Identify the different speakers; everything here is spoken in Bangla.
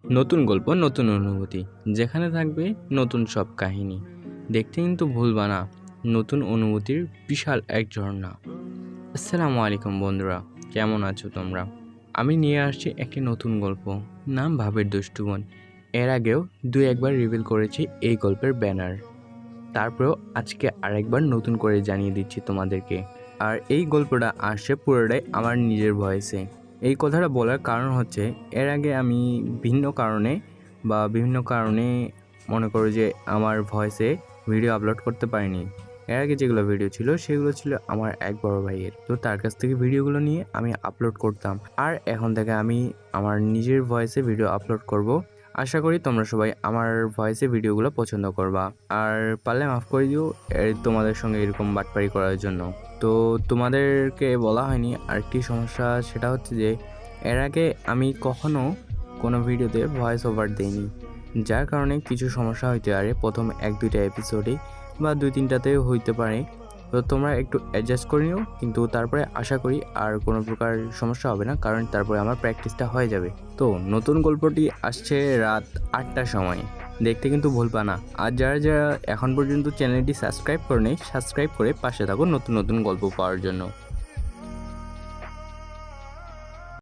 Speaker 1: নতুন গল্প, নতুন অনুভূতি, যেখানে থাকবে নতুন সব কাহিনী। দেখতে কিন্তু ভুলবা না, নতুন অনুভূতির বিশাল এক ঝর্ণা। আসসালামু আলাইকুম বন্ধুরা, কেমন আছো তোমরা? আমি নিয়ে আসছি একটি নতুন গল্প, নাম ভাবের দুষ্টু বোন। এর আগেও একবার রিভিল করেছি এই গল্পের ব্যানার। তারপরেও আজকে আরেকবার নতুন করে জানিয়ে দিচ্ছি তোমাদেরকে। আর এই গল্পটা আসছে পুরোটাই আমার নিজের ভয়েসে। এই কথাটা বলার কারণ হচ্ছে, এর আগে আমি বিভিন্ন কারণে মনে করো যে আমার ভয়েসে ভিডিও আপলোড করতে পারিনি। এর আগে যেগুলো ভিডিও ছিল সেগুলো ছিল আমার এক বড় ভাইয়ের, তো তার কাছ থেকে ভিডিওগুলো নিয়ে আমি আপলোড করতাম। আর এখন থেকে আমি আমার নিজের ভয়েসে ভিডিও আপলোড করব। আশা করি তোমরা সবাই আমার ভয়েসে ভিডিওগুলো পছন্দ করবা। আর পারলে মাফ করে দিও তোমাদের সঙ্গে এরকম বাটপারি করার জন্য। তো তোমাদেরকে বলা হয়নি আরেকটি সমস্যা, সেটা হচ্ছে যে এর আগে আমি কখনো কোনো ভিডিওতে ভয়েস ওভার দেইনি, যার কারণে কিছু সমস্যা হইতে পারে প্রথম 1-2টা এপিসোডেই বা 2-3টাতেও হইতে পারে। তো তোমরা একটু অ্যাডজাস্ট করে নিও, কিন্তু তারপরে আশা করি আর কোনো প্রকার সমস্যা হবে না, কারণ তারপরে আমার প্র্যাকটিসটা হয়ে যাবে। তো নতুন গল্পটি আসছে রাত 8টার সময়, দেখতে কিন্তু ভুলবা না। আর যারা যারা এখন পর্যন্ত চ্যানেলটি সাবস্ক্রাইব করে নেই, সাবস্ক্রাইব করে পাশে থাকো নতুন নতুন গল্প পাওয়ার জন্য।